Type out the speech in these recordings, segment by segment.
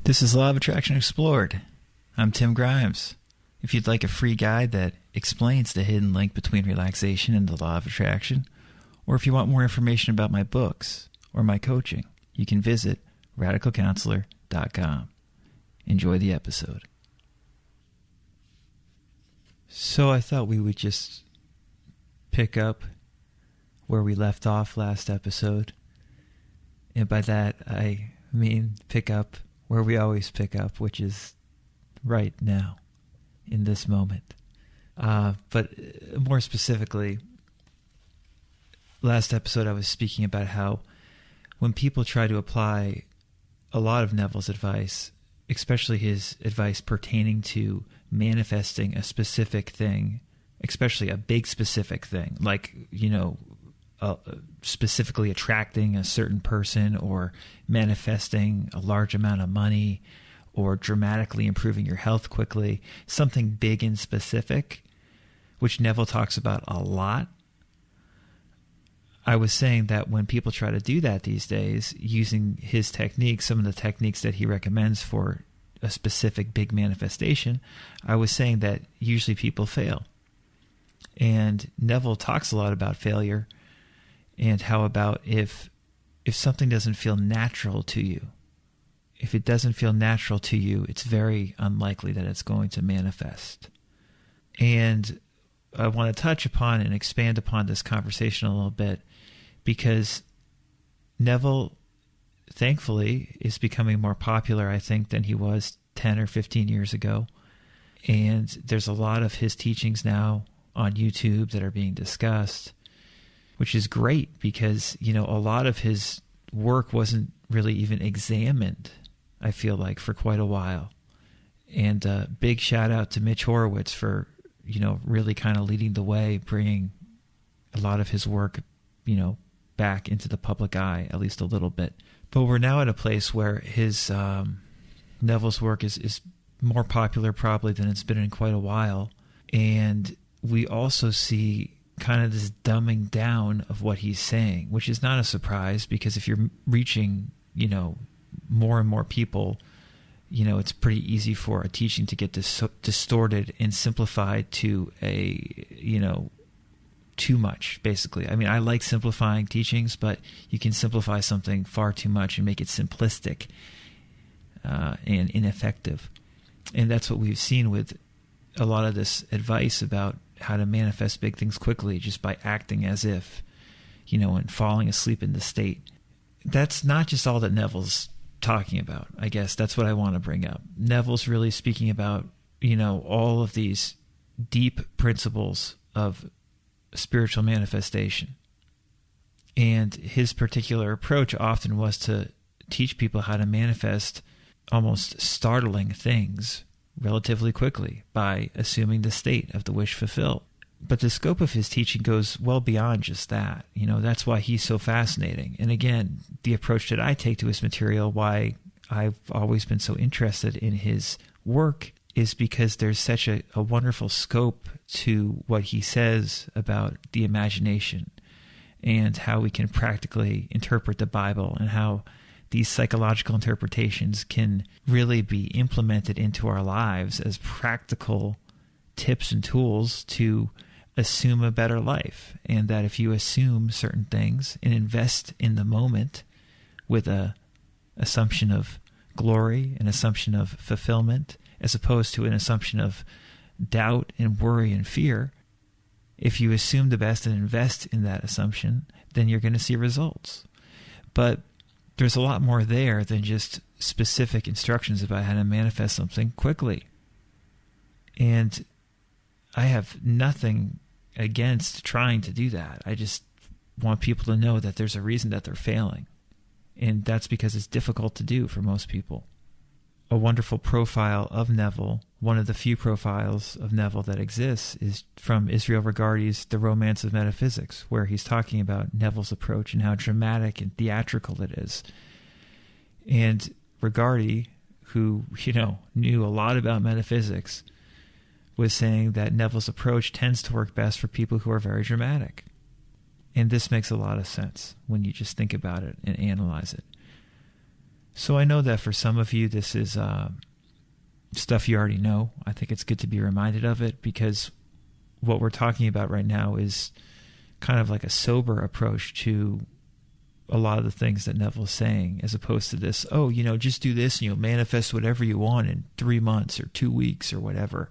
This is Law of Attraction Explored. I'm Tim Grimes. If you'd like a free guide that explains the hidden link between relaxation and the law of attraction, or if you want more information about my books or my coaching, you can visit radicalcounselor.com. Enjoy the episode. So I thought we would just pick up where we left off last episode. And by that, I mean pick up where we always pick up, which is right now, in this moment. But more specifically, last episode I was speaking about how when people try to apply a lot of Neville's advice, especially his advice pertaining to manifesting a specific thing, especially a big specific thing, like, specifically attracting a certain person or manifesting a large amount of money or dramatically improving your health quickly, something big and specific, which Neville talks about a lot. I was saying that when people try to do that these days, using his techniques, some of the techniques that he recommends for a specific big manifestation, I was saying that usually people fail. And Neville talks a lot about failure and how about if something doesn't feel natural to you, if it doesn't feel natural to you, it's very unlikely that it's going to manifest. And I want to touch upon and expand upon this conversation a little bit because Neville, thankfully, is becoming more popular, I think, than he was 10 or 15 years ago. And there's a lot of his teachings now on YouTube that are being discussed, which is great because, a lot of his work wasn't really even examined, I feel like, for quite a while. And big shout out to Mitch Horowitz for, really kind of leading the way, bringing a lot of his work, back into the public eye, at least a little bit. But we're now at a place where his Neville's work is more popular probably than it's been in quite a while. And we also see kind of this dumbing down of what he's saying, which is not a surprise because if you're reaching, more and more people, it's pretty easy for a teaching to get distorted and simplified to too much, basically. I mean, I like simplifying teachings, but you can simplify something far too much and make it simplistic and ineffective. And that's what we've seen with a lot of this advice about how to manifest big things quickly just by acting as if, and falling asleep in the state. That's not just all that Neville's talking about. I guess that's what I want to bring up. Neville's really speaking about, all of these deep principles of spiritual manifestation. And his particular approach often was to teach people how to manifest almost startling things relatively quickly by assuming the state of the wish fulfilled. But the scope of his teaching goes well beyond just that. That's why he's so fascinating. And again, the approach that I take to his material, why I've always been so interested in his work, is because there's such a wonderful scope to what he says about the imagination and how we can practically interpret the Bible and how these psychological interpretations can really be implemented into our lives as practical tips and tools to assume a better life. And that if you assume certain things and invest in the moment with an assumption of glory, an assumption of fulfillment, as opposed to an assumption of doubt and worry and fear, if you assume the best and invest in that assumption, then you're going to see results. But there's a lot more there than just specific instructions about how to manifest something quickly. And I have nothing against trying to do that. I just want people to know that there's a reason that they're failing. And that's because it's difficult to do for most people. A wonderful profile of Neville, one of the few profiles of Neville that exists, is from Israel Regardie's The Romance of Metaphysics, where he's talking about Neville's approach and how dramatic and theatrical it is. And Regardie, who, knew a lot about metaphysics, was saying that Neville's approach tends to work best for people who are very dramatic. And this makes a lot of sense when you just think about it and analyze it. So I know that for some of you, this is stuff you already know. I think it's good to be reminded of it, because what we're talking about right now is kind of like a sober approach to a lot of the things that Neville's saying, as opposed to this, just do this and you'll manifest whatever you want in 3 months or 2 weeks or whatever.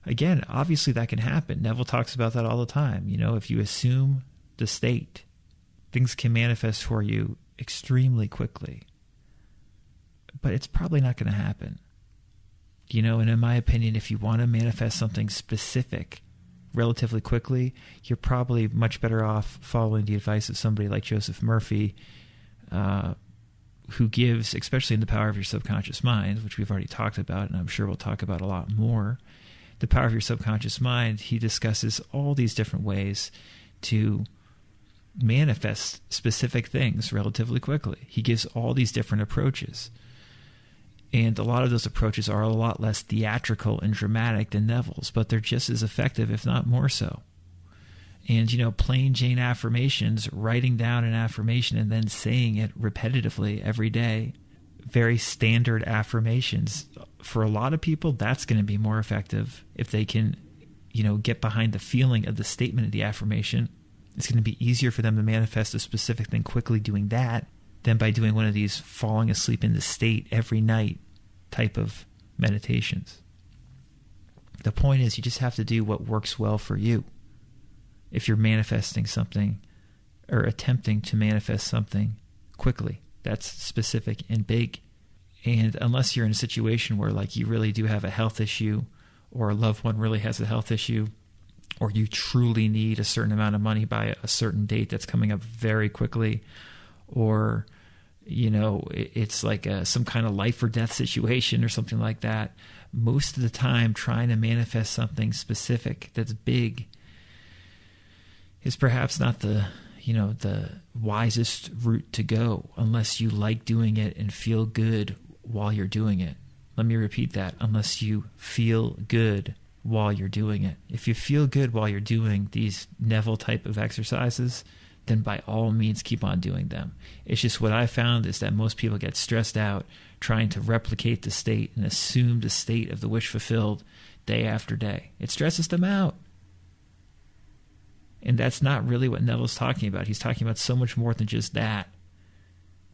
Again, obviously that can happen. Neville talks about that all the time. If you assume the state, things can manifest for you extremely quickly. But it's probably not going to happen. And in my opinion, if you want to manifest something specific relatively quickly, you're probably much better off following the advice of somebody like Joseph Murphy, who gives, especially in The Power of Your Subconscious Mind, which we've already talked about, and I'm sure we'll talk about a lot more. The Power of Your Subconscious Mind, he discusses all these different ways to manifest specific things relatively quickly. He gives all these different approaches. And a lot of those approaches are a lot less theatrical and dramatic than Neville's, but they're just as effective, if not more so. And, plain Jane affirmations, writing down an affirmation and then saying it repetitively every day, very standard affirmations. For a lot of people, that's going to be more effective if they can, get behind the feeling of the statement of the affirmation. It's going to be easier for them to manifest a specific thing quickly doing that than by doing one of these falling asleep in the state every night type of meditations. The point is, you just have to do what works well for you. If you're manifesting something or attempting to manifest something quickly, that's specific and big. And unless you're in a situation where you really do have a health issue, or a loved one really has a health issue, or you truly need a certain amount of money by a certain date that's coming up very quickly, or it's like some kind of life or death situation or something like that, most of the time trying to manifest something specific that's big is perhaps not the wisest route to go, unless you like doing it and feel good while you're doing it. Let me repeat that. Unless you feel good while you're doing it. If you feel good while you're doing these Neville type of exercises, then by all means keep on doing them. It's just what I found is that most people get stressed out trying to replicate the state and assume the state of the wish fulfilled day after day. It stresses them out. And that's not really what Neville's talking about. He's talking about so much more than just that.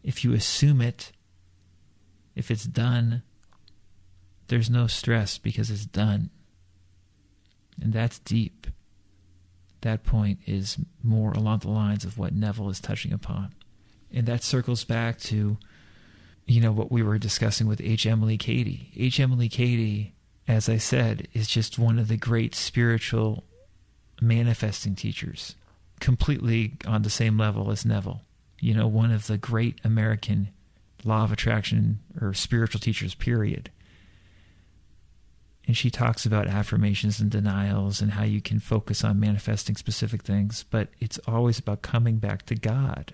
If you assume it, if it's done, there's no stress because it's done. And that's deep. That point is more along the lines of what Neville is touching upon. And that circles back to, what we were discussing with Emilie Cady. Emilie Cady, as I said, is just one of the great spiritual manifesting teachers, completely on the same level as Neville. One of the great American law of attraction or spiritual teachers, period. And she talks about affirmations and denials and how you can focus on manifesting specific things, but it's always about coming back to God.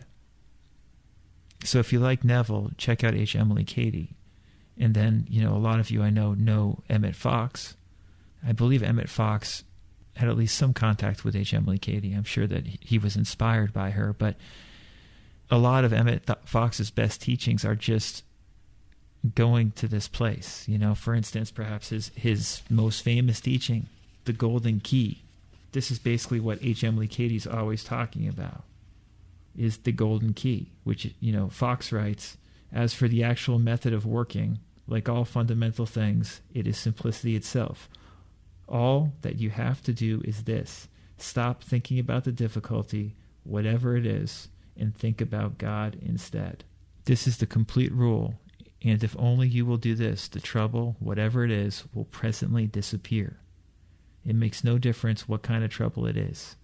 So if you like Neville, check out Emilie Cady. And then, a lot of you I know Emmet Fox. I believe Emmet Fox had at least some contact with Emilie Cady. I'm sure that he was inspired by her, but a lot of Emmet Fox's best teachings are just going to this place. For instance, perhaps his most famous teaching, the Golden Key. This is basically what Emilie Cady's always talking about, is the Golden Key, which, Fox writes, as for the actual method of working, like all fundamental things, it is simplicity itself. All that you have to do is this: stop thinking about the difficulty, whatever it is, and think about God instead. This is the complete rule. And if only you will do this, the trouble, whatever it is, will presently disappear. It makes no difference what kind of trouble it is.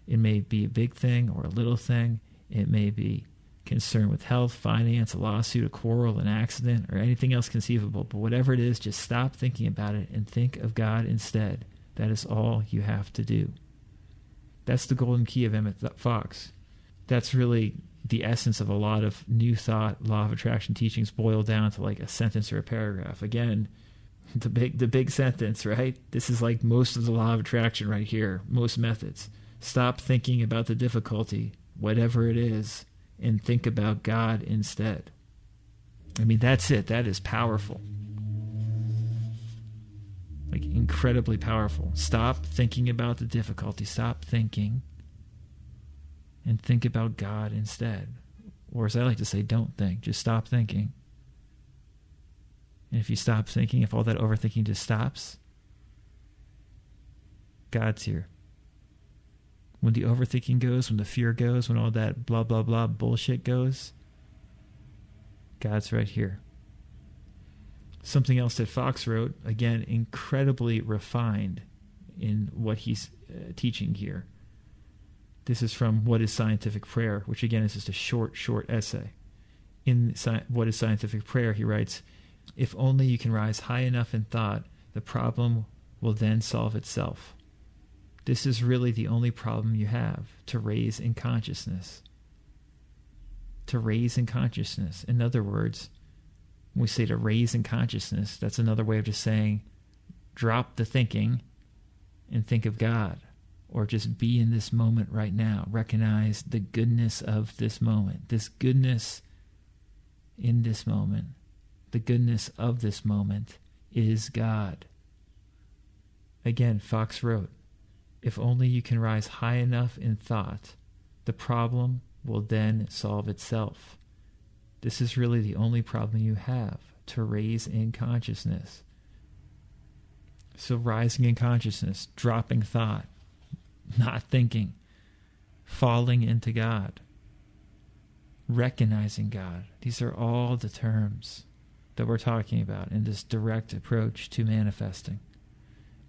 It may be a big thing or a little thing. It may be concern with health, finance, a lawsuit, a quarrel, an accident, or anything else conceivable. But whatever it is, just stop thinking about it and think of God instead. That is all you have to do. That's the Golden Key of Emmet Fox. That's really the essence of a lot of New Thought, law of attraction teachings boiled down to like a sentence or a paragraph. Again, the big sentence, right? This is like most of the law of attraction right here, most methods. Stop thinking about the difficulty, whatever it is, and think about God instead. I mean, that's it. That is powerful. Like, incredibly powerful. Stop thinking about the difficulty. Stop thinking and think about God instead. Or as I like to say, don't think. Just stop thinking. And if you stop thinking, if all that overthinking just stops, God's here. When the overthinking goes, when the fear goes, when all that blah, blah, blah bullshit goes, God's right here. Something else that Fox wrote, again, incredibly refined in what he's teaching here. This is from What is Scientific Prayer, which again is just a short essay. In What is Scientific Prayer, he writes, if only you can rise high enough in thought, the problem will then solve itself. This is really the only problem you have, to raise in consciousness. To raise in consciousness. In other words, when we say to raise in consciousness, that's another way of just saying, drop the thinking and think of God. Or just be in this moment right now. Recognize the goodness of this moment. This goodness in this moment. The goodness of this moment is God. Again, Fox wrote, if only you can rise high enough in thought, the problem will then solve itself. This is really the only problem you have, to raise in consciousness. So rising in consciousness, dropping thought, not thinking, falling into God, recognizing God. These are all the terms that we're talking about in this direct approach to manifesting.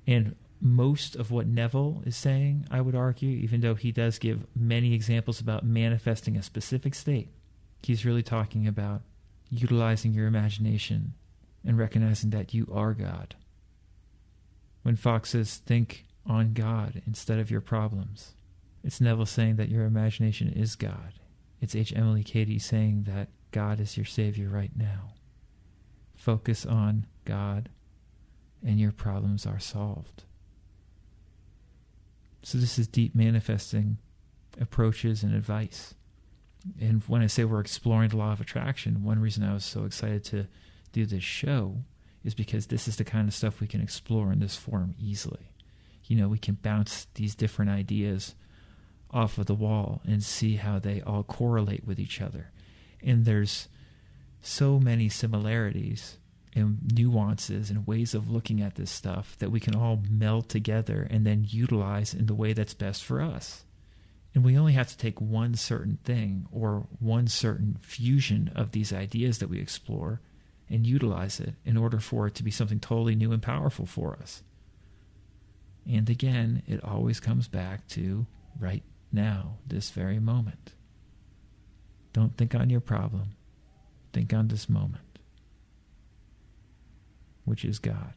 And most of what Neville is saying, I would argue, even though he does give many examples about manifesting a specific state, he's really talking about utilizing your imagination and recognizing that you are God. When Fox says, think on God instead of your problems, it's Neville saying that your imagination is God. It's Emilie Cady saying that God is your Savior right now. Focus on God and your problems are solved. So this is deep manifesting approaches and advice. And when I say we're exploring the law of attraction, one reason I was so excited to do this show is because this is the kind of stuff we can explore in this forum easily. You know, we can bounce these different ideas off of the wall and see how they all correlate with each other. And there's so many similarities and nuances and ways of looking at this stuff that we can all meld together and then utilize in the way that's best for us. And we only have to take one certain thing or one certain fusion of these ideas that we explore and utilize it in order for it to be something totally new and powerful for us. And again, it always comes back to right now, this very moment. Don't think on your problem. Think on this moment, which is God.